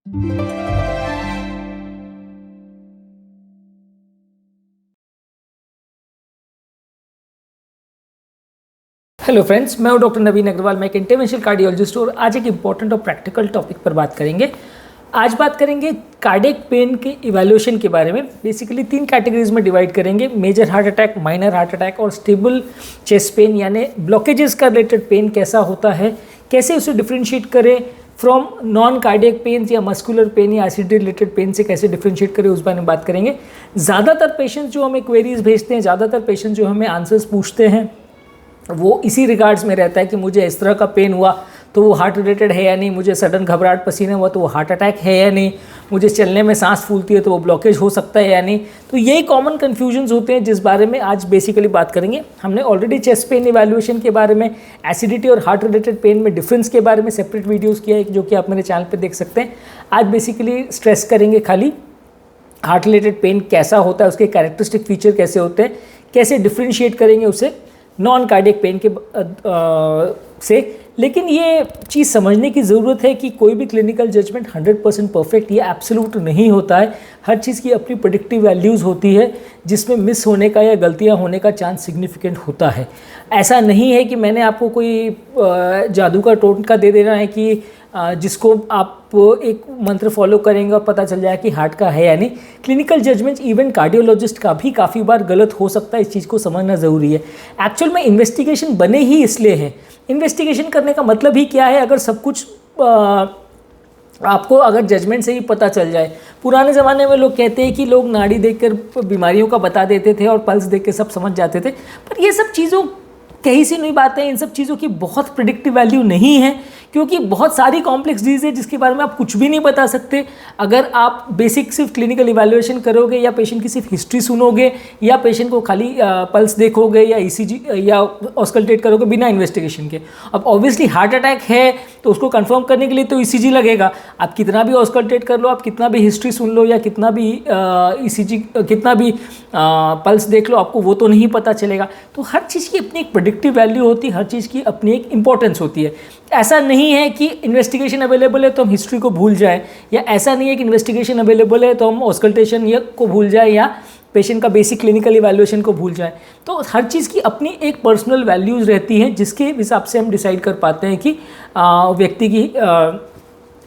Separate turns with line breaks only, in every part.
Hello friends, मैं हूं doctor नवीन अग्रवाल। मैं एक इंटरवेंशनल कार्डियोलॉजिस्ट और आज एक इंपॉर्टेंट और प्रैक्टिकल टॉपिक पर बात करेंगे। आज बात करेंगे कार्डियक पेन के इवैल्यूएशन के बारे में। बेसिकली 3 कैटेगरीज में डिवाइड करेंगे: major heart attack, minor heart attack और स्टेबल चेस्ट पेन, यानी ब्लॉकेजेस का रिलेटेड पेन कैसा होता है, कैसे उसे डिफ्रेंशिएट करें फ्रॉम नॉन कार्डियक पेन या मस्कुलर पेन या एसिडिटी रिलेटेड पेन से कैसे डिफ्रेंशिएट करें, उस बारे में बात करेंगे। ज़्यादातर पेशेंट्स जो हमें क्वेरीज भेजते हैं, ज़्यादातर पेशेंट्स जो हमें आंसर्स पूछते हैं, वो इसी रिगार्ड्स में रहता है कि मुझे इस तरह का पेन हुआ तो वो हार्ट रिलेटेड है या नहीं, मुझे सडन घबराहट पसीना हुआ तो वो हार्ट अटैक है या नहीं, मुझे चलने में सांस फूलती है तो वो ब्लॉकेज हो सकता है या नहीं। तो यही कॉमन कन्फ्यूजन्स होते हैं जिस बारे में आज बेसिकली बात करेंगे। हमने ऑलरेडी चेस्ट पेन इवैल्यूएशन के बारे में, एसिडिटी और हार्ट रिलेटेड पेन में डिफरेंस के बारे में सेपरेट वीडियोज़ किया है, जो कि आप मेरे चैनल पर देख सकते हैं। आज बेसिकली स्ट्रेस करेंगे खाली हार्ट रिलेटेड पेन कैसा होता है, उसके कैरेक्टरिस्टिक फीचर कैसे होते हैं, कैसे डिफ्रेंशिएट करेंगे उसे नॉन कार्डियक पेन के से। लेकिन ये चीज़ समझने की ज़रूरत है कि कोई भी क्लिनिकल जजमेंट 100% परफेक्ट या एब्सोल्यूट नहीं होता है। हर चीज़ की अपनी प्रेडिक्टिव वैल्यूज़ होती है जिसमें मिस होने का या गलतियां होने का चांस सिग्निफिकेंट होता है। ऐसा नहीं है कि मैंने आपको कोई जादू का टोटका दे देना है कि जिसको आप एक मंत्र फॉलो करेंगे और पता चल जाए कि हार्ट का है या नहीं। क्लिनिकल जजमेंट इवन कार्डियोलॉजिस्ट का भी काफ़ी बार गलत हो सकता है, इस चीज़ को समझना ज़रूरी है। एक्चुअल में इन्वेस्टिगेशन बने ही इसलिए है। इन्वेस्टिगेशन करने का मतलब ही क्या है? अगर सब कुछ आपको अगर जजमेंट से ही पता चल जाए। पुराने ज़माने में लोग कहते हैं कि लोग नाड़ी देखकर बीमारियों का बता देते थे और पल्स देख के सब समझ जाते थे, पर ये सब चीज़ों कहीं सी नहीं बातें। इन सब चीज़ों की बहुत प्रेडिक्टिव वैल्यू नहीं है, क्योंकि बहुत सारी कॉम्प्लेक्स डिजीज़ है जिसके बारे में आप कुछ भी नहीं बता सकते। अगर आप बेसिक सिर्फ क्लिनिकल इवैल्यूएशन करोगे या पेशेंट की सिर्फ हिस्ट्री सुनोगे या पेशेंट को खाली पल्स देखोगे या ईसीजी या ऑस्कल्टेट करोगे बिना इन्वेस्टिगेशन के। अब ऑब्वियसली हार्ट अटैक है तो उसको कंफर्म करने के लिए तो ईसीजी लगेगा। आप कितना भी ऑस्कल्टेट कर लो, आप कितना भी हिस्ट्री सुन लो या कितना भी ईसीजी कितना भी पल्स देख लो, आपको वो तो नहीं पता चलेगा। तो हर चीज़ की अपनी एक प्रेडिक्टिव वैल्यू होती है, हर चीज़ की अपनी एक इंपॉर्टेंस होती है। ऐसा नहीं है कि इन्वेस्टिगेशन अवेलेबल है तो हम हिस्ट्री को भूल जाएं, या ऐसा नहीं है कि इन्वेस्टिगेशन अवेलेबल है तो हम ऑस्कल्टेशन को भूल जाएं या पेशेंट का बेसिक क्लिनिकल इवैल्यूएशन को भूल जाएं। तो हर चीज़ की अपनी एक पर्सनल वैल्यूज़ रहती हैं जिसके हिसाब से हम डिसाइड कर पाते हैं कि व्यक्ति की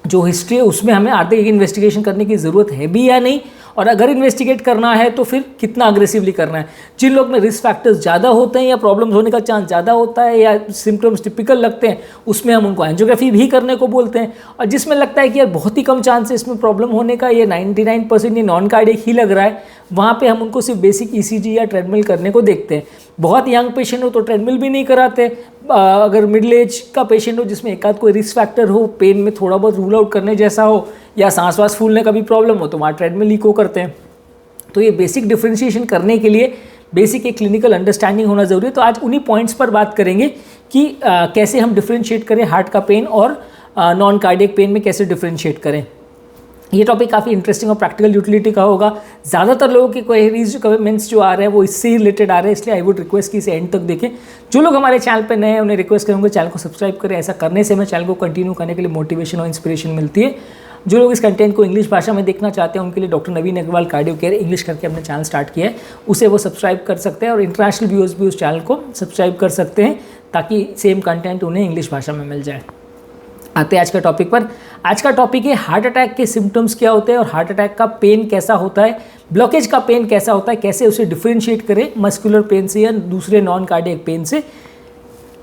जो हिस्ट्री है उसमें हमें आगे इन्वेस्टिगेशन करने की ज़रूरत है भी या नहीं, और अगर इन्वेस्टिगेट करना है तो फिर कितना अग्रेसिवली करना है। जिन लोग में रिस्क फैक्टर्स ज़्यादा होते हैं या प्रॉब्लम्स होने का चांस ज़्यादा होता है या सिम्टम्स टिपिकल लगते हैं, उसमें हम उनको एंजियोग्राफी भी करने को बोलते हैं। और जिसमें लगता है कि यार बहुत ही कम चांस है इसमें प्रॉब्लम होने का, ये 99% ये नॉन कार्डियक ही लग रहा है, वहाँ पे हम उनको सिर्फ बेसिक ईसीजी या ट्रेडमिल करने को देखते हैं। बहुत यंग पेशेंट हो तो ट्रेडमिल भी नहीं कराते। अगर मिडिल एज का पेशेंट हो जिसमें एक आध कोई रिस्क फैक्टर हो, पेन में थोड़ा बहुत रूल आउट करने जैसा हो या सांस वास फूलने का भी प्रॉब्लम हो, तो वहाँ ट्रेडमिल इको करते हैं। तो ये बेसिक डिफ्रेंशिएशन करने के लिए बेसिक एक क्लिनिकल अंडरस्टैंडिंग होना ज़रूरी है। तो आज उन्हीं पॉइंट्स पर बात करेंगे कि कैसे हम डिफ्रेंशिएट करें हार्ट का पेन और नॉन कार्डियक पेन में कैसे डिफ्रेंशिएट करें। ये टॉपिक काफ़ी इंटरेस्टिंग और प्रैक्टिकल यूटिलिटी का होगा। ज़्यादातर लोगों के क्वेरीज कमेंट्स जो आ रहे हैं वो इससे ही रिलेटेड आ रहे हैं, इसलिए आई वुड रिक्वेस्ट कि इसे एंड तक देखें। जो लोग हमारे चैनल पे नए हैं उन्हें रिक्वेस्ट करूँगा चैनल को सब्सक्राइब करें। ऐसा करने से हमें चैनल को कंटिन्यू करने के लिए मोटिवेशन और इंस्पिरेशन मिलती है। जो लोग इस कंटेंट को इंग्लिश भाषा में देखना चाहते हैं उनके लिए डॉक्टर नवीन अग्रवाल कार्डियो केयर इंग्लिश करके अपने चैनल स्टार्ट किया है, उसे वो सब्सक्राइब कर सकते हैं। और इंटरनेशनल व्यूअर्स भी उस चैनल को सब्सक्राइब कर सकते हैं ताकि सेम कंटेंट उन्हें इंग्लिश भाषा में मिल जाए। आते हैं आज का टॉपिक पर। आज का टॉपिक है हार्ट अटैक के सिम्टम्स क्या होते हैं और हार्ट अटैक का पेन कैसा होता है, ब्लॉकेज का पेन कैसा होता है, कैसे उसे डिफ्रेंशिएट करें मस्कुलर पेन से या दूसरे नॉन कार्डियक पेन से।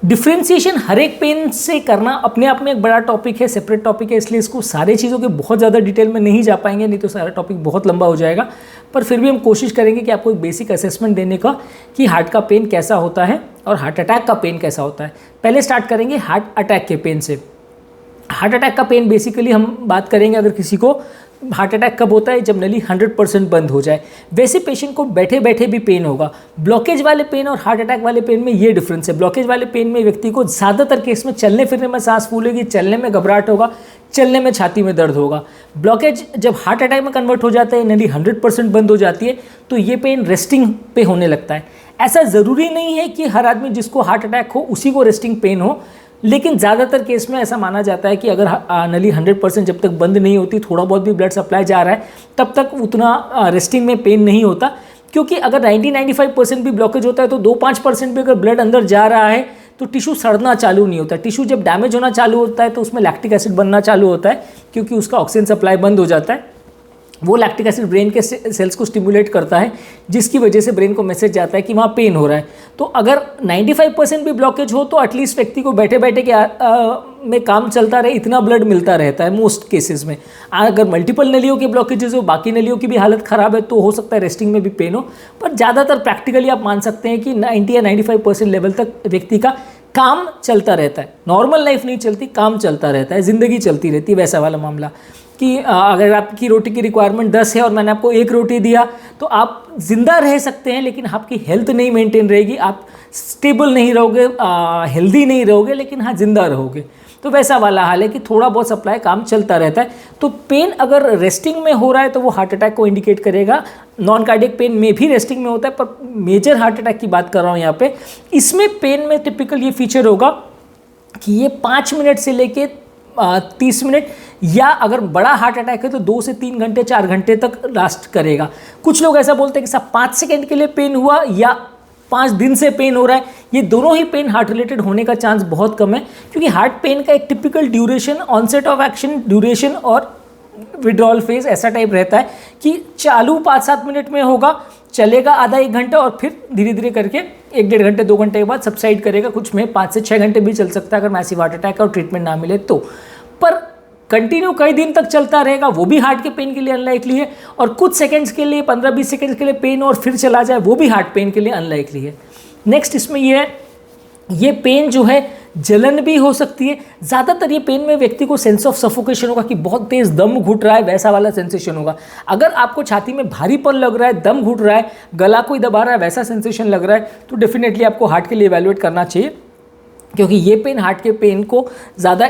डिफ्रेंशिएशन हर एक पेन से करना अपने आप में एक बड़ा टॉपिक है, सेपरेट टॉपिक है, इसलिए इसको सारे चीज़ों के बहुत ज़्यादा डिटेल में नहीं जा पाएंगे, नहीं तो सारा टॉपिक बहुत लंबा हो जाएगा। पर फिर भी हम कोशिश करेंगे कि आपको एक बेसिक असेसमेंट देने का कि हार्ट का पेन कैसा होता है और हार्ट अटैक का पेन कैसा होता है। पहले स्टार्ट करेंगे हार्ट अटैक के पेन से। हार्ट अटैक का पेन बेसिकली हम बात करेंगे अगर किसी को हार्ट अटैक कब होता है, जब नली 100% बंद हो जाए। वैसे पेशेंट को बैठे बैठे भी पेन होगा। ब्लॉकेज वाले पेन और हार्ट अटैक वाले पेन में ये डिफरेंस है। ब्लॉकेज वाले पेन में व्यक्ति को ज़्यादातर केस में चलने फिरने में सांस फूलेगी, चलने में घबराहट होगा, चलने में छाती में दर्द होगा। ब्लॉकेज जब हार्ट अटैक में कन्वर्ट हो जाता है, नली 100% बंद हो जाती है, तो ये पेन रेस्टिंग पे होने लगता है। ऐसा ज़रूरी नहीं है कि हर आदमी जिसको हार्ट अटैक हो उसी को रेस्टिंग पेन हो। लेकिन ज़्यादातर केस में ऐसा माना जाता है कि अगर नली 100% जब तक बंद नहीं होती, थोड़ा बहुत भी ब्लड सप्लाई जा रहा है, तब तक उतना रेस्टिंग में पेन नहीं होता। क्योंकि अगर 90-95% भी ब्लॉकेज होता है तो 2-5% भी अगर ब्लड अंदर जा रहा है तो टिश्यू सड़ना चालू नहीं होता। टिश्यू जब डैमेज होना चालू होता है तो उसमें लैक्टिक एसिड बनना चालू होता है, क्योंकि उसका ऑक्सीजन सप्लाई बंद हो जाता है। वो लैक्टिक एसिड ब्रेन के सेल्स को स्टिमुलेट करता है, जिसकी वजह से ब्रेन को मैसेज जाता है कि वहाँ पेन हो रहा है। तो अगर 95% भी ब्लॉकेज हो तो एटलीस्ट व्यक्ति को बैठे बैठे में काम चलता रहे, इतना ब्लड मिलता रहता है मोस्ट केसेस में। अगर मल्टीपल नलियों के ब्लॉकेजेस हो, बाकी नलियों की भी हालत ख़राब है, तो हो सकता है रेस्टिंग में भी पेन हो। पर ज़्यादातर प्रैक्टिकली आप मान सकते हैं कि 90 या 95% लेवल तक व्यक्ति का काम चलता रहता है। नॉर्मल लाइफ नहीं चलती, काम चलता रहता है, ज़िंदगी चलती रहती है। वैसा वाला मामला कि अगर आपकी रोटी की रिक्वायरमेंट 10 है और मैंने आपको 1 रोटी दिया तो आप ज़िंदा रह सकते हैं, लेकिन आपकी हेल्थ नहीं मेंटेन रहेगी, आप स्टेबल नहीं रहोगे, हेल्दी नहीं रहोगे, लेकिन हाँ ज़िंदा रहोगे। तो वैसा वाला हाल है कि थोड़ा बहुत सप्लाई काम चलता रहता है। तो पेन अगर रेस्टिंग में हो रहा है तो वो हार्ट अटैक को इंडिकेट करेगा। नॉन कार्डियक पेन में भी रेस्टिंग में होता है, पर मेजर हार्ट अटैक की बात कर रहा हूँ यहाँ पे। इसमें पेन में टिपिकल ये फीचर होगा कि ये 5 मिनट से लेके 30 मिनट, या अगर बड़ा हार्ट अटैक है तो 2 से 3 घंटे 4 घंटे तक लास्ट करेगा। कुछ लोग ऐसा बोलते हैं कि सब 5 सेकंड के लिए पेन हुआ या 5 दिन से पेन हो रहा है। ये दोनों ही पेन हार्ट रिलेटेड होने का चांस बहुत कम है, क्योंकि हार्ट पेन का एक typical duration, onset of action, duration और विड्रॉल फेज ऐसा टाइप रहता है कि चालू 5-7 मिनट में होगा, चलेगा आधा 1 घंटा और फिर धीरे धीरे करके 1-1.5 घंटे 2 घंटे के बाद सबसाइड करेगा। कुछ में 5 से 6 घंटे भी चल सकता है अगर मैसिव हार्ट अटैक और ट्रीटमेंट ना मिले तो। पर कंटिन्यू कई दिन तक चलता रहेगा, वो भी हार्ट के पेन के लिए अनलाइकली है। और कुछ सेकंड्स के लिए 15-20 सेकंड्स के लिए पेन और फिर चला जाए, वो भी हार्ट पेन के लिए अनलाइकली है। नेक्स्ट इसमें ये है, ये पेन जो है जलन भी हो सकती है। ज़्यादातर ये पेन में व्यक्ति को सेंस ऑफ सफोकेशन होगा कि बहुत तेज़ दम घुट रहा है, वैसा वाला सेंसेशन होगा। अगर आपको छाती में भारीपन लग रहा है, दम घुट रहा है, गला कोई दबा रहा है, वैसा सेंसेशन लग रहा है, तो डेफिनेटली आपको हार्ट के लिए इवैल्यूएट करना चाहिए, क्योंकि ये पेन हार्ट के पेन को ज़्यादा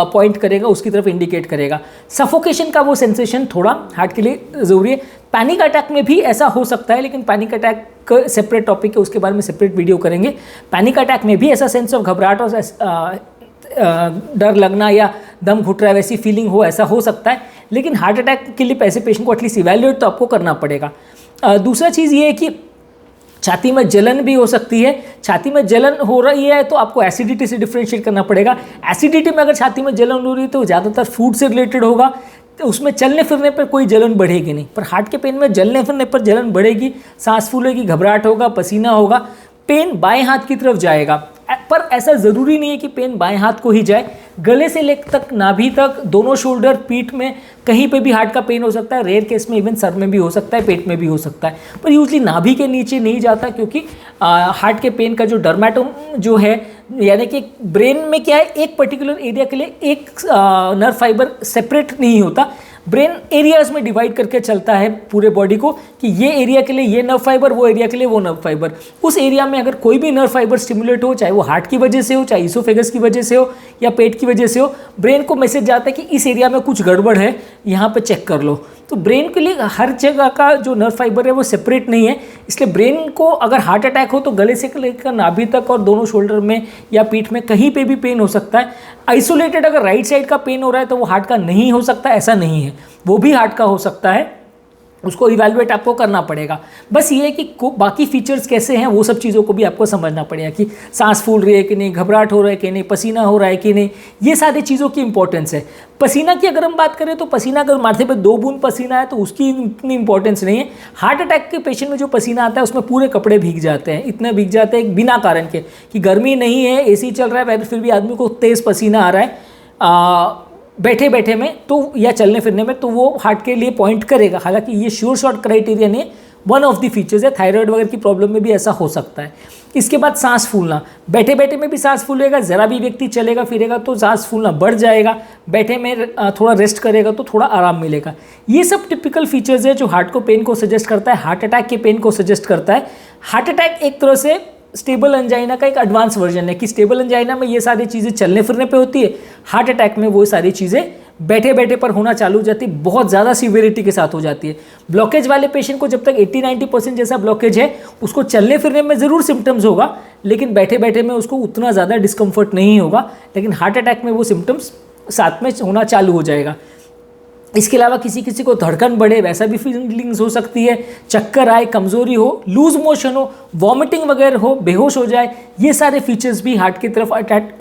पॉइंट करेगा, उसकी तरफ इंडिकेट करेगा। सफोकेशन का वो सेंसेशन थोड़ा हार्ट के लिए ज़रूरी है। पैनिक अटैक में भी ऐसा हो सकता है, लेकिन पैनिक अटैक सेपरेट टॉपिक है, उसके बारे में सेपरेट वीडियो करेंगे। पैनिक अटैक में भी ऐसा सेंस ऑफ घबराहट और डर लगना या दम घुट रहा है वैसी फीलिंग हो, ऐसा हो सकता है। लेकिन हार्ट अटैक के लिए ऐसे पेशेंट को एटलीस्ट इवैल्यूएट तो आपको करना पड़ेगा। दूसरा चीज़ ये है कि छाती में जलन भी हो सकती है। छाती में जलन हो रही है तो आपको एसिडिटी से डिफ्रेंशिएट करना पड़ेगा। एसिडिटी में अगर छाती में जलन हो रही है तो ज़्यादातर फूड से रिलेटेड होगा, तो उसमें चलने फिरने पर कोई जलन बढ़ेगी नहीं। पर हार्ट के पेन में चलने फिरने पर जलन बढ़ेगी, सांस फूलेगी, घबराहट होगा, पसीना होगा, पेन बाएं हाथ की तरफ जाएगा। पर ऐसा ज़रूरी नहीं है कि पेन बाएं हाथ को ही जाए, गले से लेकर तक, नाभि तक, दोनों शोल्डर, पीठ में, कहीं पे भी हार्ट का पेन हो सकता है। रेयर केस में इवन सर में भी हो सकता है, पेट में भी हो सकता है, पर यूजली नाभि के नीचे नहीं जाता, क्योंकि हार्ट के पेन का जो डर्मेटोम जो है, यानी कि ब्रेन में क्या है, एक पर्टिकुलर एरिया के लिए एक नर्व फाइबर सेपरेट नहीं होता, ब्रेन एरियाज में डिवाइड करके चलता है पूरे बॉडी को, कि ये एरिया के लिए ये नर्व फाइबर, वो एरिया के लिए वो नर्व फाइबर। उस एरिया में अगर कोई भी नर्व फाइबर स्टिमुलेट हो, चाहे वो हार्ट की वजह से हो, चाहे इसोफेगस की वजह से हो या पेट की वजह से हो, ब्रेन को मैसेज जाता है कि इस एरिया में कुछ गड़बड़ है, यहाँ पे चेक कर लो। तो ब्रेन के लिए हर जगह का जो नर्व फाइबर है वो सेपरेट नहीं है, इसलिए ब्रेन को अगर हार्ट अटैक हो तो गले से लेकर नाभि तक और दोनों शोल्डर में या पीठ में कहीं पे भी पेन हो सकता है। आइसोलेटेड अगर राइट साइड का पेन हो रहा है तो वो हार्ट का नहीं हो सकता, ऐसा नहीं है, वो भी हार्ट का हो सकता है, उसको इवैल्यूएट आपको करना पड़ेगा। बस ये है कि बाकी फीचर्स कैसे हैं वो सब चीज़ों को भी आपको समझना पड़ेगा, कि सांस फूल रही है कि नहीं, घबराहट हो रहा है कि नहीं, पसीना हो रहा है कि नहीं, ये सारी चीज़ों की इंपॉर्टेंस है। पसीना की अगर हम बात करें तो पसीना अगर माथे पे 2 बूंद पसीना है तो उसकी इतनी इंपॉर्टेंस नहीं है। हार्ट अटैक के पेशेंट में जो पसीना आता है उसमें पूरे कपड़े भीग जाते हैं, इतने भीग जाते हैं बिना कारण के, कि गर्मी नहीं है, एसी चल रहा है, फिर भी आदमी को तेज़ पसीना आ रहा है बैठे बैठे में, तो या चलने फिरने में, तो वो हार्ट के लिए पॉइंट करेगा। हालांकि ये श्योर शॉर्ट क्राइटेरिया नहीं, वन ऑफ द फीचर्स है। थायराइड वगैरह की प्रॉब्लम में भी ऐसा हो सकता है। इसके बाद सांस फूलना, बैठे बैठे में भी सांस फूलेगा, ज़रा भी व्यक्ति चलेगा फिरेगा तो सांस फूलना बढ़ जाएगा, बैठे में थोड़ा रेस्ट करेगा तो थोड़ा आराम मिलेगा। ये सब टिपिकल फीचर्स है जो हार्ट को पेन को सजेस्ट करता है, हार्ट अटैक के पेन को सजेस्ट करता है। हार्ट अटैक एक तरह से स्टेबल एंजाइना का एक एडवांस वर्जन है, कि स्टेबल एंजाइना में ये सारी चीज़ें चलने फिरने पे होती है, हार्ट अटैक में वो सारी चीज़ें बैठे बैठे पर होना चालू हो जाती है, बहुत ज़्यादा सीवियरिटी के साथ हो जाती है। ब्लॉकेज वाले पेशेंट को जब तक 80-90% जैसा ब्लॉकेज है, उसको चलने फिरने में ज़रूर सिम्टम्स होगा, लेकिन बैठे बैठे में उसको उतना ज़्यादा डिस्कम्फर्ट नहीं होगा। लेकिन हार्ट अटैक में वो सिम्टम्स साथ में होना चालू हो जाएगा। इसके अलावा किसी किसी को धड़कन बढ़े, वैसा भी फीलिंग्स हो सकती है, चक्कर आए, कमज़ोरी हो, लूज मोशन हो, वॉमिटिंग वगैरह हो, बेहोश हो जाए, ये सारे फीचर्स भी हार्ट की तरफ अटैक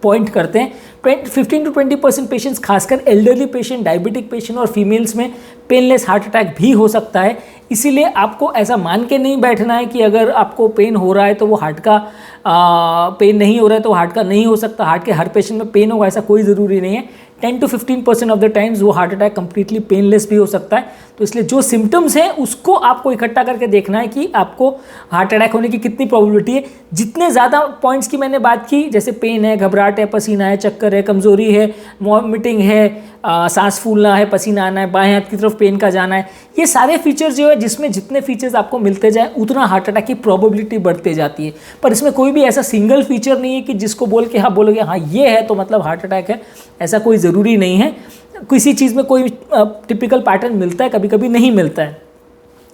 पॉइंट करते हैं। 15 to 20% पेशेंट्स, खासकर एल्डरली पेशेंट, डायबिटिक पेशेंट और फीमेल्स में पेनलेस हार्ट अटैक भी हो सकता है। इसीलिए आपको ऐसा मान के नहीं बैठना है कि अगर आपको पेन हो रहा है तो वो हार्ट का पेन नहीं हो रहा है तो हार्ट का नहीं हो सकता। हार्ट के हर पेशेंट में पेन होगा ऐसा कोई ज़रूरी नहीं है। 10 to 15% ऑफ द टाइम्स वो हार्ट अटैक कंप्लीटली पेनलेस भी हो सकता है। तो इसलिए जो सिम्टम्स हैं उसको आपको इकट्ठा करके देखना है कि आपको हार्ट अटैक होने की कितनी प्रोबेबिलिटी है। जितने ज़्यादा पॉइंट्स की मैंने बात की, जैसे पेन है, घबराहट है, पसीना है, चक्कर है, कमज़ोरी है, वॉमिटिंग है, सांस फूलना है, पसीना आना है, बाएं हाथ की तरफ पेन का जाना है, ये सारे फीचर्स जो है, जिसमें जितने फीचर्स आपको मिलते जाए उतना हार्ट अटैक की प्रोबेबिलिटी बढ़ते जाती है। पर इसमें कोई भी ऐसा सिंगल फीचर नहीं है कि जिसको बोल के हाँ बोलोगे हाँ ये है तो मतलब हार्ट अटैक है, ऐसा कोई ज़रूरी नहीं है। किसी चीज़ में कोई टिपिकल पैटर्न मिलता है, कभी कभी नहीं मिलता है।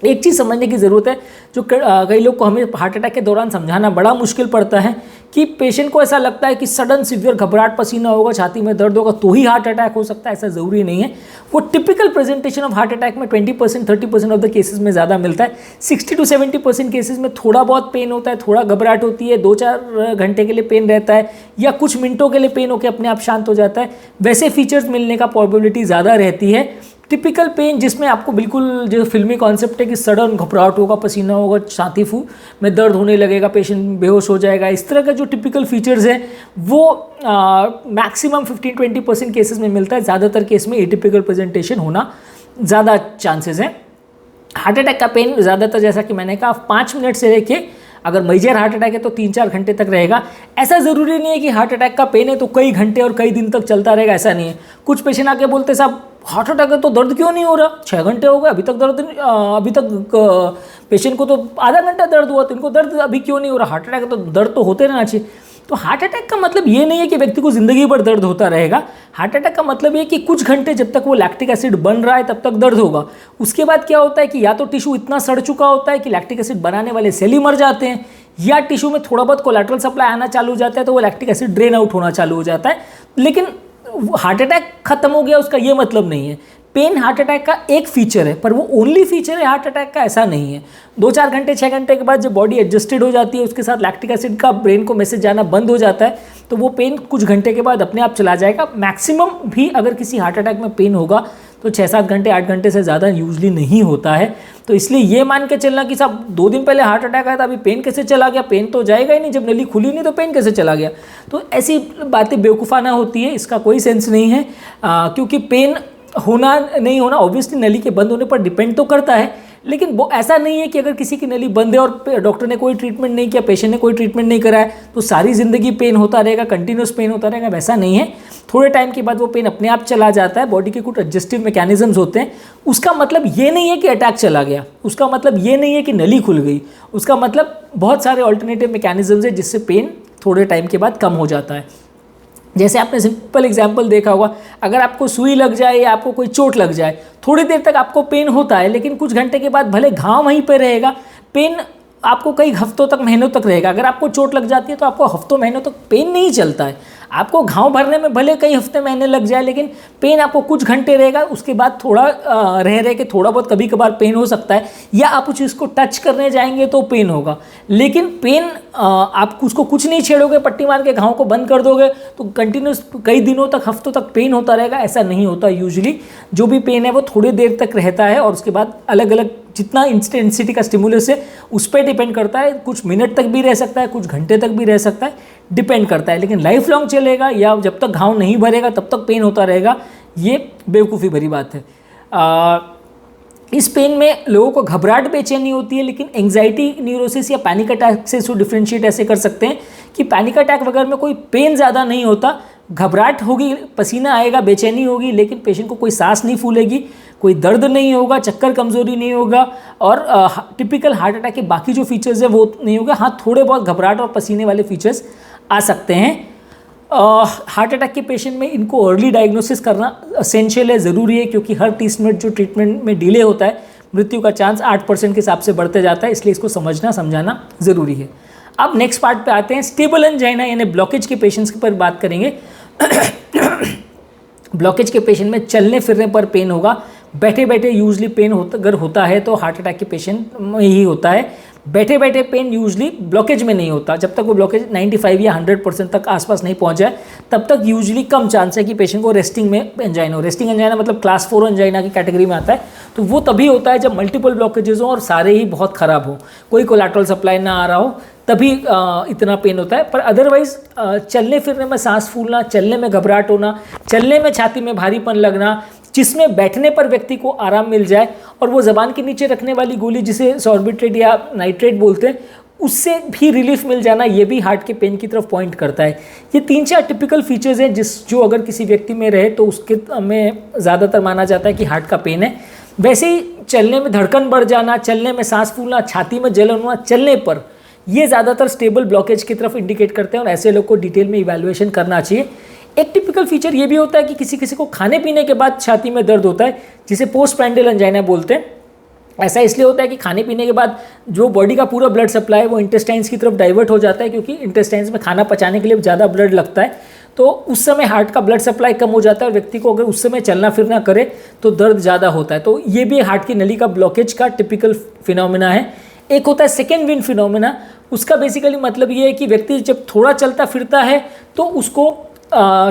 एक चीज़ समझने की ज़रूरत है, जो कई लोग को हमें हार्ट अटैक के दौरान समझाना बड़ा मुश्किल पड़ता है कि पेशेंट को ऐसा लगता है कि सडन सिवियर घबराहट, पसीना होगा, छाती में दर्द होगा तो ही हार्ट अटैक हो सकता है, ऐसा ज़रूरी नहीं है। वो typical presentation of heart attack में 20% 30% ऑफ द केसेस में ज़्यादा मिलता है। 60 to 70% केसेस में थोड़ा बहुत पेन होता है, थोड़ा घबराहट होती है, 2-4 घंटे के लिए पेन रहता है या कुछ मिनटों के लिए पेन होकर अपने आप शांत हो जाता है। वैसे फीचर्स मिलने का प्रोबेबिलिटी ज़्यादा रहती है। टिपिकल पेन जिसमें आपको बिल्कुल जो फिल्मी कॉन्सेप्ट है कि सडन घबराहट होगा, पसीना होगा, छाती में दर्द होने लगेगा, पेशेंट बेहोश हो जाएगा, इस तरह का जो टिपिकल फीचर्स हैं वो मैक्सिमम 15-20% केसेस में मिलता है। ज़्यादातर केस में एटिपिकल प्रेजेंटेशन होना ज़्यादा चांसेस हैं। हार्ट अटैक का पेन ज़्यादातर, जैसा कि मैंने कहा, 5 मिनट से लेके, अगर मेजर हार्ट अटैक है तो 3-4 घंटे तक रहेगा। ऐसा ज़रूरी नहीं है कि हार्ट अटैक का पेन है तो कई घंटे और कई दिन तक चलता रहेगा, ऐसा नहीं है। कुछ पेशेंट आके बोलते साहब हार्ट अटैक है तो दर्द क्यों नहीं हो रहा, 6 घंटे हो गए अभी तक पेशेंट को तो आधा घंटा दर्द हुआ, तो इनको दर्द अभी क्यों नहीं हो रहा। हार्ट अटैक है तो दर्द तो होते रहना चाहिए। तो हार्ट अटैक का मतलब ये नहीं है कि व्यक्ति को ज़िंदगी भर दर्द होता रहेगा। हार्ट अटैक का मतलब ये कि कुछ घंटे जब तक वो लैक्टिक एसिड बन रहा है तब तक दर्द होगा। उसके बाद क्या होता है कि या तो टिश्यू इतना सड़ चुका होता है कि लैक्टिक एसिड बनाने वाले सेल ही मर जाते हैं, या टिश्यू में थोड़ा बहुत कोलैटरल सप्लाई आना चालू हो जाता है तो वो लैक्टिक एसिड ड्रेन आउट होना चालू हो जाता है। लेकिन हार्ट अटैक खत्म हो गया उसका ये मतलब नहीं है। पेन हार्ट अटैक का एक फीचर है, पर वो ओनली फीचर है हार्ट अटैक का, ऐसा नहीं है। 2-4 घंटे 6 घंटे के बाद जब बॉडी एडजस्टेड हो जाती है, उसके साथ लैक्टिक एसिड का ब्रेन को मैसेज जाना बंद हो जाता है, तो वो पेन कुछ घंटे के बाद अपने आप चला जाएगा। मैक्सिमम भी अगर किसी हार्ट अटैक में पेन होगा तो 6-7 घंटे 8 घंटे से ज़्यादा यूजली नहीं होता है। तो इसलिए ये मान के चलना कि साहब 2 दिन पहले हार्ट अटैक आया था, अभी पेन कैसे चला गया, पेन तो जाएगा ही नहीं, जब नली खुली नहीं तो पेन कैसे चला गया, तो ऐसी बातें बेवकूफ़ाना होती है, इसका कोई सेंस नहीं है। क्योंकि पेन होना नहीं होना ऑब्वियसली नली के बंद होने पर डिपेंड तो करता है, लेकिन वो ऐसा नहीं है कि अगर किसी की नली बंद है और डॉक्टर ने कोई ट्रीटमेंट नहीं किया, पेशेंट ने कोई ट्रीटमेंट नहीं कराया तो सारी ज़िंदगी पेन होता रहेगा, कंटिन्यूस पेन होता रहेगा, वैसा नहीं है। थोड़े टाइम के बाद वो पेन अपने आप चला जाता है। बॉडी के कुछ एडजस्टिव मैकेनिज्म्स होते हैं। उसका मतलब ये नहीं है कि अटैक चला गया, उसका मतलब ये नहीं है कि नली खुल गई, उसका मतलब बहुत सारे ऑल्टरनेटिव मैकेनिज्म्स है जिससे पेन थोड़े टाइम के बाद कम हो जाता है। जैसे आपने सिंपल एग्जांपल देखा होगा, अगर आपको सुई लग जाए या आपको कोई चोट लग जाए, थोड़ी देर तक आपको पेन होता है, लेकिन कुछ घंटे के बाद भले घाव वहीं पर रहेगा, पेन आपको कई हफ्तों तक, महीनों तक रहेगा। अगर आपको चोट लग जाती है तो आपको हफ्तों महीनों तक पेन नहीं चलता है। आपको घाव भरने में भले कई हफ्ते महीने लग जाए, लेकिन पेन आपको कुछ घंटे रहेगा। उसके बाद थोड़ा रह के थोड़ा बहुत कभी कभार पेन हो सकता है, या आप उस चीज़ को टच करने जाएंगे तो पेन होगा। लेकिन पेन आप उसको कुछ नहीं छेड़ोगे, पट्टी मार के घाव को बंद कर दोगे तो कंटिन्यूस कई दिनों तक, हफ्तों तक पेन होता रहेगा, ऐसा नहीं होता। यूजुअली जो भी पेन है वो थोड़ी देर तक रहता है और उसके बाद अलग अलग जितना इंटेंसिटी का स्टिमुलस है उस पर डिपेंड करता है। कुछ मिनट तक भी रह सकता है, कुछ घंटे तक भी रह सकता है, डिपेंड करता है। लेकिन लाइफ लॉन्ग चलेगा या जब तक घाव नहीं भरेगा तब तक पेन होता रहेगा, ये बेवकूफ़ी भरी बात है। इस पेन में लोगों को घबराहट, बेचैनी होती है, लेकिन एंग्जाइटी न्यूरोसिस या पैनिक अटैक से इसको डिफ्रेंशिएट ऐसे कर सकते हैं कि पैनिक अटैक वगैरह में कोई पेन ज़्यादा नहीं होता, घबराहट होगी, पसीना आएगा, बेचैनी होगी, लेकिन पेशेंट को कोई सांस नहीं फूलेगी, कोई दर्द नहीं होगा, चक्कर, कमजोरी नहीं होगा, और टिपिकल हार्ट अटैक के बाकी जो फीचर्स है वो नहीं होगा। हाँ, थोड़े बहुत घबराहट और पसीने वाले फीचर्स आ सकते हैं। हार्ट अटैक के पेशेंट में इनको अर्ली डायग्नोसिस करना असेंशियल है, ज़रूरी है, क्योंकि हर 30 मिनट जो ट्रीटमेंट में डिले होता है मृत्यु का चांस 8% के हिसाब से बढ़ते जाता है, इसलिए इसको समझना समझाना ज़रूरी है। अब नेक्स्ट पार्ट पे आते हैं, स्टेबल एंजाइना यानी ब्लॉकेज के पेशेंट्स के पर बात करेंगे। ब्लॉकेज के पेशेंट में चलने फिरने पर पेन होगा, बैठे बैठे यूजली पेन अगर होता है तो हार्ट अटैक के पेशेंट में ही होता है। बैठे बैठे पेन यूजली ब्लॉकेज में नहीं होता, जब तक वो ब्लॉकेज 95 या 100% तक आसपास नहीं पहुंच जाए तब तक यूजली कम चांस है कि पेशेंट को रेस्टिंग में एंजाइना हो। रेस्टिंग एंजाइना मतलब क्लास 4 एंजाइना की कैटेगरी में आता है, तो वो तभी होता है जब मल्टीपल ब्लॉकेजेस हो और सारे ही बहुत ख़राब हो, कोई कोलैटरल सप्लाई ना आ रहा हो, तभी इतना पेन होता है। पर अदरवाइज चलने फिरने में सांस फूलना, चलने में घबराहट होना, चलने में छाती में भारीपन लगना, जिसमें बैठने पर व्यक्ति को आराम मिल जाए और वो ज़बान के नीचे रखने वाली गोली जिसे सॉर्बिट्रेट या नाइट्रेट बोलते हैं उससे भी रिलीफ मिल जाना, ये भी हार्ट के पेन की तरफ पॉइंट करता है। ये 3-4 टिपिकल फीचर्स हैं जो अगर किसी व्यक्ति में रहे तो उसके में ज़्यादातर माना जाता है कि हार्ट का पेन है। वैसे ही चलने में धड़कन बढ़ जाना, चलने में सांस फूलना, छाती में जलन होना चलने पर, ये ज़्यादातर स्टेबल ब्लॉकेज की तरफ इंडिकेट करते हैं और ऐसे लोग को डिटेल में इवैल्यूएशन करना चाहिए। एक टिपिकल फीचर ये भी होता है कि किसी किसी को खाने पीने के बाद छाती में दर्द होता है, जिसे पोस्ट पैंडल एंजाइना बोलते हैं। ऐसा इसलिए होता है कि खाने पीने के बाद जो बॉडी का पूरा ब्लड सप्लाई है वो इंटेस्टाइन्स की तरफ डाइवर्ट हो जाता है, क्योंकि इंटेस्टाइन्स में खाना पचाने के लिए ज़्यादा ब्लड लगता है, तो उस समय हार्ट का ब्लड सप्लाई कम हो जाता है और व्यक्ति को अगर उस समय चलना फिरना करे तो दर्द ज़्यादा होता है। तो ये भी हार्ट की नली का ब्लॉकेज का टिपिकल फिनोमिना है। एक होता है सेकेंड विंड फिनोमिना, उसका बेसिकली मतलब ये है कि व्यक्ति जब थोड़ा चलता फिरता है तो उसको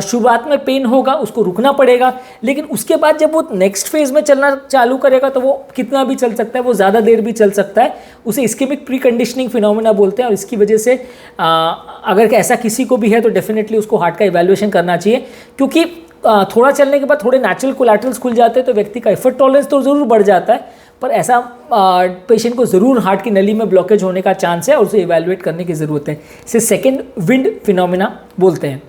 शुरुआत में पेन होगा, उसको रुकना पड़ेगा, लेकिन उसके बाद जब वो नेक्स्ट फेज में चलना चालू करेगा तो वो कितना भी चल सकता है, वो ज़्यादा देर भी चल सकता है। उसे इस्केमिक प्री कंडीशनिंग फिनोमिना बोलते हैं और इसकी वजह से अगर ऐसा किसी को भी है तो डेफिनेटली उसको हार्ट का इवैल्यूएशन करना चाहिए, क्योंकि थोड़ा चलने के बाद थोड़े नेचुरल कोलैटरल्स खुल जाते हैं तो व्यक्ति का एफर्ट टॉलरेंस तो ज़रूर बढ़ जाता है, पर ऐसा पेशेंट को ज़रूर हार्ट की नली में ब्लॉकेज होने का चांस है और उसे इवैल्यूएट करने की ज़रूरत है। इसे सेकेंड विंड फिनोमिना बोलते हैं।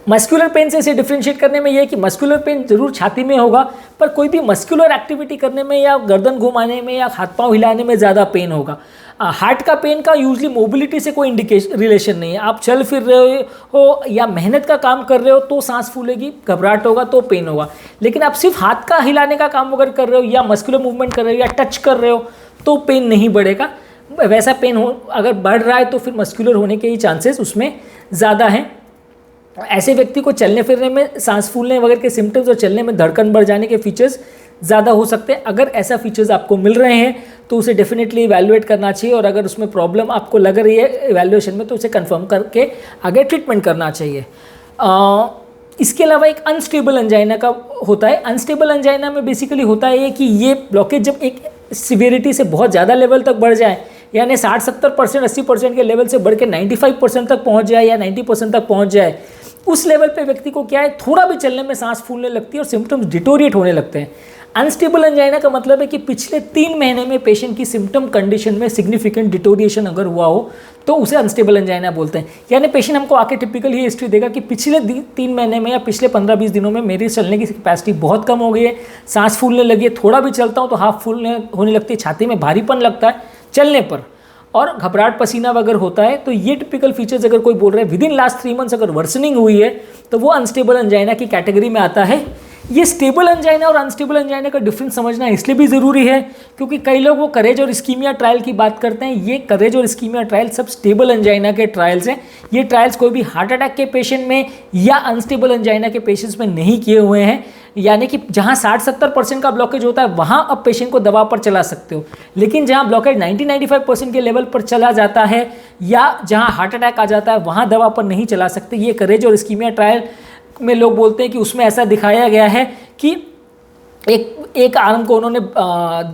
मस्कुलर पेन से इसे डिफ्रेंशिएट करने में यह है कि मस्कुलर पेन जरूर छाती में होगा, पर कोई भी मस्कुलर एक्टिविटी करने में या गर्दन घुमाने में या हाथ पांव हिलाने में ज़्यादा पेन होगा। हार्ट का पेन का यूजली मोबिलिटी से कोई रिलेशन नहीं है। आप चल फिर रहे हो या मेहनत का काम कर रहे हो तो सांस फूलेगी, घबराहट होगा तो पेन होगा, लेकिन आप सिर्फ हाथ का हिलाने का काम अगर कर रहे हो या मस्कुलर मूवमेंट कर रहे हो या टच कर रहे हो तो पेन नहीं बढ़ेगा। वैसा पेन हो अगर बढ़ रहा है तो फिर मस्कुलर होने के ही चांसेस उसमें ज़्यादा हैं। ऐसे व्यक्ति को चलने फिरने में, सांस फूलने वगैरह के सिम्टम्स और चलने में धड़कन बढ़ जाने के फीचर्स ज़्यादा हो सकते हैं। अगर ऐसा फीचर्स आपको मिल रहे हैं तो उसे डेफिनेटली इवैल्यूएट करना चाहिए और अगर उसमें प्रॉब्लम आपको लग रही है इवैल्यूएशन में तो उसे कंफर्म करके आगे ट्रीटमेंट करना चाहिए। इसके अलावा एक अनस्टेबल एंजाइना का होता है। अनस्टेबल एंजाइना में बेसिकली होता है कि ये ब्लॉकेज जब एक सिवियरिटी से बहुत ज़्यादा लेवल तक बढ़ जाए, यानी 60-70%, 80% के लेवल से बढ़ के 95% तक पहुँच जाए या 90% तक पहुँच जाए, उस लेवल पे व्यक्ति को क्या है, थोड़ा भी चलने में सांस फूलने लगती है और सिम्टम्स डिटोरिएट होने लगते हैं। अनस्टेबल एंजाइना का मतलब है कि पिछले 3 महीने में पेशेंट की सिम्टम कंडीशन में सिग्निफिकेंट डिटोरिएशन अगर हुआ हो तो उसे अनस्टेबल एंजाइना बोलते हैं। यानी पेशेंट हमको आके टिपिकल ही हिस्ट्री देगा कि पिछले 3 महीने में या पिछले 15-20 दिनों में मेरी चलने की कैपेसिटी बहुत कम हो गई है, सांस फूलने लगी है, थोड़ा भी चलता हूँ तो हाफ फूलने होने लगती है, छाती में भारीपन लगता है चलने पर और घबराहट पसीना वगैरह होता है। तो ये टिपिकल फीचर्स अगर कोई बोल रहा है विदिन लास्ट 3 मंथ्स अगर वर्सनिंग हुई है तो वो अनस्टेबल एंजाइना की कैटेगरी में आता है। ये स्टेबल एंजाइना और अनस्टेबल एंजाइना का डिफरेंस समझना इसलिए भी ज़रूरी है क्योंकि कई लोग वो करेज और इस्कीमिया ट्रायल की बात करते हैं। ये करेज और इस्कीमिया ट्रायल सब स्टेबल एंजाइना के ट्रायल्स हैं। ये ट्रायल्स कोई भी हार्ट अटैक के पेशेंट में या अनस्टेबल एंजाइना के पेशेंट्स में नहीं किए हुए हैं। यानी कि जहाँ 60-70% का ब्लॉकेज होता है वहाँ अब पेशेंट को दवा पर चला सकते हो, लेकिन जहाँ ब्लॉकेज 90-95% के लेवल पर चला जाता है या जहाँ हार्ट अटैक आ जाता है वहाँ दवा पर नहीं चला सकते। ये करेज और इस्कीमिया ट्रायल में लोग बोलते हैं कि उसमें ऐसा दिखाया गया है कि एक आर्म को उन्होंने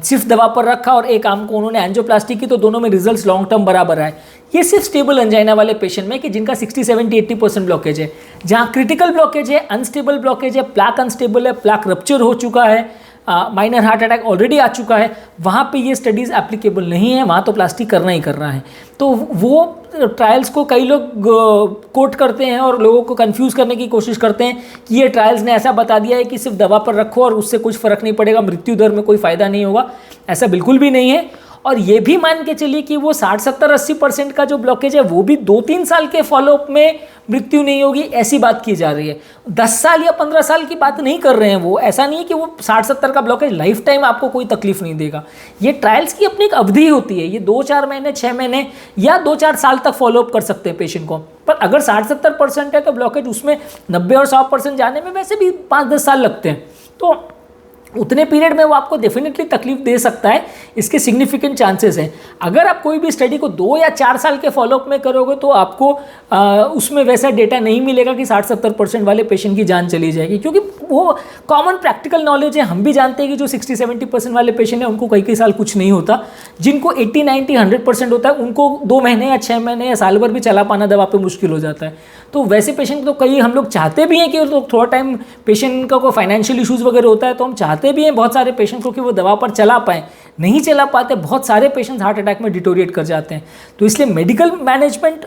सिर्फ दवा पर रखा और एक आर्म को उन्होंने एंजियोप्लास्टी की, तो दोनों में रिजल्ट्स लॉन्ग टर्म बराबर आए। ये सिर्फ स्टेबल एंजाइना वाले पेशेंट में कि जिनका 60-70-80% ब्लॉकेज है। जहाँ क्रिटिकल ब्लॉकेज है, अनस्टेबल ब्लॉकेज है, प्लाक अनस्टेबल है, प्लाक रप्चर हो चुका है, माइनर हार्ट अटैक ऑलरेडी आ चुका है, वहाँ पे ये स्टडीज़ एप्लीकेबल नहीं है, वहाँ तो प्लास्टिक करना ही करना है। तो वो ट्रायल्स को कई लोग कोट करते हैं और लोगों को कंफ्यूज करने की कोशिश करते हैं कि ये ट्रायल्स ने ऐसा बता दिया है कि सिर्फ दवा पर रखो और उससे कुछ फ़र्क नहीं पड़ेगा, मृत्यु दर में कोई फ़ायदा नहीं होगा। ऐसा बिल्कुल भी नहीं है। और ये भी मान के चलिए कि वो 60-70-80% का जो ब्लॉकेज है वो भी 2-3 साल के फॉलोअप में मृत्यु नहीं होगी, ऐसी बात की जा रही है। 10 साल या 15 साल की बात नहीं कर रहे हैं वो, ऐसा नहीं है कि वो 60-70 का ब्लॉकेज लाइफ टाइम आपको कोई तकलीफ नहीं देगा। ये ट्रायल्स की अपनी एक अवधि होती है, ये 2-4 महीने, 6 महीने या 2-4 साल तक फॉलोअप कर सकते हैं पेशेंट को। पर अगर 60-70% है तो ब्लॉकेज उसमें 90 और 100% जाने में वैसे भी 5-10 साल लगते हैं, तो उतने पीरियड में वो आपको डेफिनेटली तकलीफ दे सकता है, इसके सिग्निफिकेंट चांसेस हैं। अगर आप कोई भी स्टडी को 2 या 4 साल के फॉलोअप में करोगे तो आपको उसमें वैसा डेटा नहीं मिलेगा कि 60-70% वाले पेशेंट की जान चली जाएगी, क्योंकि वो कॉमन प्रैक्टिकल नॉलेज है। हम भी जानते हैं कि जो 60-70% वाले पेशेंट हैं उनको कई साल कुछ नहीं होता, जिनको 80-90-100% होता है उनको 2 महीने या 6 महीने या साल भर भी चला पाना दवा पे मुश्किल हो जाता है। तो वैसे पेशेंट तो कई हम लोग चाहते भी हैं कि तो थोड़ा टाइम पेशेंट का कोई फाइनेंशियल इश्यूज़ वगैरह होता है तो हम चाहते भी हैं बहुत सारे पेशेंट को कि वो दवा पर चला पाएँ, नहीं चला पाते। बहुत सारे पेशेंट्स हार्ट अटैक में डिटोरिएट कर जाते हैं। तो इसलिए medical management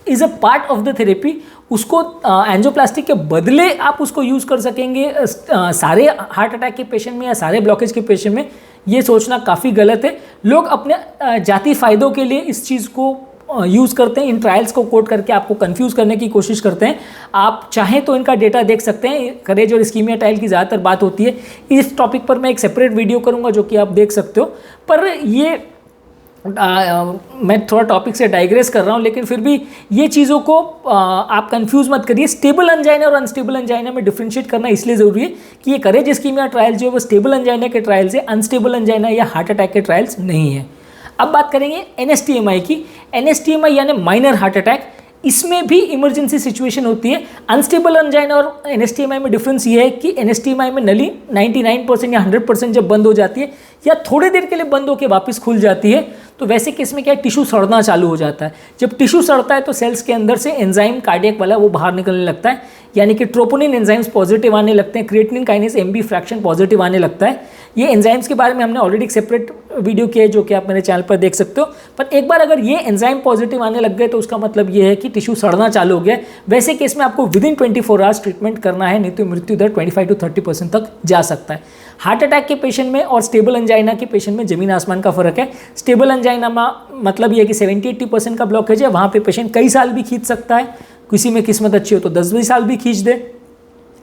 is a part of the therapy. उसको एंजियोप्लास्टी के बदले आप उसको यूज़ कर सकेंगे सारे हार्ट अटैक के पेशेंट में या सारे ब्लॉकेज के पेशेंट में, ये सोचना काफ़ी गलत है। लोग अपने जाती फ़ायदों के लिए इस चीज़ को यूज़ करते हैं, इन ट्रायल्स को कोट करके आपको कंफ्यूज करने की कोशिश करते हैं। आप चाहें तो इनका डेटा देख सकते हैं, करेज और इस्कीमिया ट्रायल की ज़्यादातर बात होती है। इस टॉपिक पर मैं एक सेपरेट वीडियो करूंगा जो कि आप देख सकते हो। पर ये मैं थोड़ा टॉपिक से डाइग्रेस कर रहा हूँ, लेकिन फिर भी ये चीज़ों को आप कंफ्यूज मत करिए। स्टेबल एंजाइना और अनस्टेबल एंजाइना में डिफरेंशिएट करना इसलिए ज़रूरी है कि ये करेज इस्कीमिया ट्रायल जो है वो स्टेबल एंजाइना के ट्रायल्स है, अनस्टेबल एंजाइना या हार्ट अटैक के ट्रायल्स नहीं है। अब बात करेंगे NSTMI की। NSTMI यानी माइनर हार्ट अटैक, इसमें भी इमरजेंसी सिचुएशन होती है। अनस्टेबल एंजाइना और NSTMI में डिफरेंस ये है कि NSTMI में नली 99% या 100% जब बंद हो जाती है या थोड़ी देर के लिए बंद होकर वापस खुल जाती है, तो वैसे केस में क्या है, टिश्यू सड़ना चालू हो जाता है। जब टिश्यू सड़ता है तो सेल्स के अंदर से एंजाइम कार्डियक वाला वो बाहर निकलने लगता है, यानी कि ट्रोपोनिन एंजाइम्स पॉजिटिव आने लगते हैं, creatinine kinase MB fraction positive आने लगता है। ये एंजाइम्स के बारे में हमने ऑलरेडी एक सेपरेट वीडियो किया है जो कि आप मेरे चैनल पर देख सकते हो। पर एक बार अगर ये एंजाइम पॉजिटिव आने लग गए तो उसका मतलब ये है कि टिश्यू सड़ना चालू हो गया। वैसे केस में आपको विदिन 24 आवर्स ट्रीटमेंट करना है, नहीं तो मृत्यु दर 25-30% तक जा सकता है। हार्ट अटैक के पेशेंट में और स्टेबल एंजाइना के पेशेंट में ज़मीन आसमान का फ़र्क है। स्टेबल एंजाइना में मतलब ये है कि 70-80% का ब्लॉकेज है, वहाँ पे पेशेंट कई साल भी खींच सकता है, किसी में किस्मत अच्छी हो तो 10-20 साल भी खींच दे।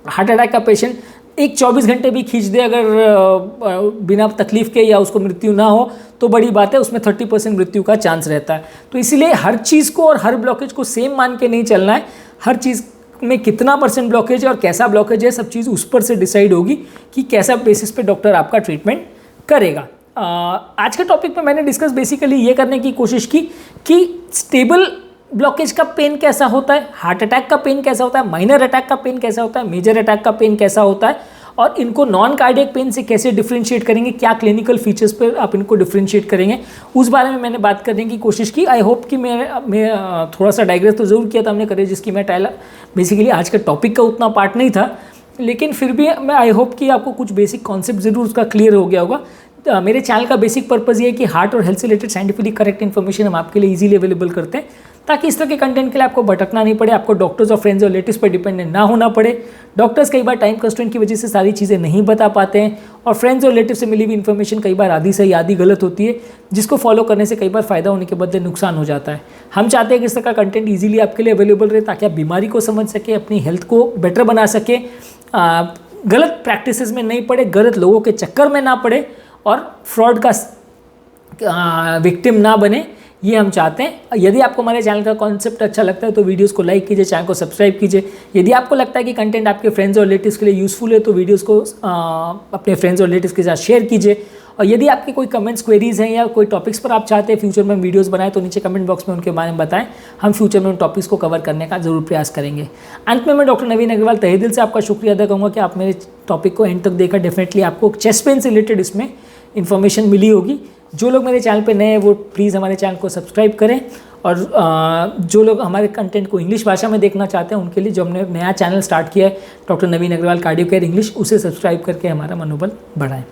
हार्ट अटैक का पेशेंट 24 घंटे भी खींच दे अगर बिना तकलीफ के या उसको मृत्यु ना हो तो बड़ी बात है, उसमें 30% मृत्यु का चांस रहता है। तो इसलिए हर चीज़ को और हर ब्लॉकेज को सेम मान के नहीं चलना है। हर चीज़ में कितना % ब्लॉकेज है और कैसा ब्लॉकेज है, सब चीज़ उस पर से डिसाइड होगी कि कैसा बेसिस पे डॉक्टर आपका ट्रीटमेंट करेगा। आज के टॉपिक पे मैंने डिस्कस बेसिकली ये करने की कोशिश की कि स्टेबल ब्लॉकेज का पेन कैसा होता है, हार्ट अटैक का पेन कैसा होता है, माइनर अटैक का पेन कैसा होता है, मेजर अटैक का पेन कैसा होता है, और इनको नॉन कार्डियक पेन से कैसे डिफरेंशिएट करेंगे, क्या क्लिनिकल फीचर्स पर आप इनको डिफरेंशिएट करेंगे, उस बारे में मैंने बात करने की कोशिश की। आई होप कि मैं थोड़ा सा डाइग्रेस तो ज़रूर किया था हमने करेज इस्कीमिया ट्रायल, बेसिकली आज का टॉपिक का उतना पार्ट नहीं था, लेकिन फिर भी मैं आई होप कि आपको कुछ बेसिक कॉन्सेप्ट ज़रूर उसका क्लियर हो गया होगा। मेरे चैनल का बेसिक पर्पज़ ये है कि हार्ट और हेल्थ से रिलेटेड साइंटिफिकली करेक्ट इन्फॉर्मेशन हम आपके लिए इजीली अवेलेबल करते हैं, ताकि इस तरह के कंटेंट के लिए आपको भटकना नहीं पड़े, आपको डॉक्टर्स और फ्रेंड्स और रिलेटिव्स पर डिपेंडेंट ना होना पड़े। डॉक्टर्स कई बार टाइम कंस्ट्रेंट की वजह से सारी चीज़ें नहीं बता पाते हैं, और फ्रेंड्स और रिलेटिव से मिली हुई इन्फॉर्मेशन कई बार आधी सही आधी गलत होती है, जिसको फॉलो करने से कई बार फ़ायदा होने के बदले नुकसान हो जाता है। हम चाहते हैं कि इस तरह का कंटेंट ईजिली आपके लिए अवेलेबल रहे, ताकि आप बीमारी को समझ सकें, अपनी हेल्थ को बेटर बना सकें, गलत प्रैक्टिसेस में नहीं पड़े, गलत लोगों के चक्कर में ना पड़े और फ्रॉड का विक्टिम ना बने, ये हम चाहते हैं। यदि आपको हमारे चैनल का कॉन्सेप्ट अच्छा लगता है तो वीडियोस को लाइक कीजिए, चैनल को सब्सक्राइब कीजिए। यदि आपको लगता है कि कंटेंट आपके फ्रेंड्स और रिलेटिव्स के लिए यूज़फुल है तो वीडियोस को अपने फ्रेंड्स और रिलेटिव्स के साथ शेयर कीजिए। और यदि आपके कोई कमेंट्स क्वेरीज हैं या कोई टॉपिक्स पर आप चाहते हैं फ्यूचर में वीडियोस बनाएं तो नीचे कमेंट बॉक्स में उनके बारे में बताएं, हम फ्यूचर में उन टॉपिक्स को कवर करने का ज़रूर प्रयास करेंगे। अंत में मैं डॉक्टर नवीन अग्रवाल तहे दिल से आपका शुक्रिया अदा करूँगा कि आप मेरे टॉपिक को एंड तक देखा। डेफिनेटली आपको चेस्ट पेन से रिलेटेड इसमें इन्फॉर्मेशन मिली होगी। जो लोग मेरे चैनल पे नए हैं वो प्लीज़ हमारे चैनल को सब्सक्राइब करें, और जो लोग हमारे कंटेंट को इंग्लिश भाषा में देखना चाहते हैं उनके लिए जो हमने नया चैनल स्टार्ट किया है डॉक्टर नवीन अग्रवाल कार्डियो केयर इंग्लिश, उसे सब्सक्राइब करके हमारा मनोबल बढ़ाएं।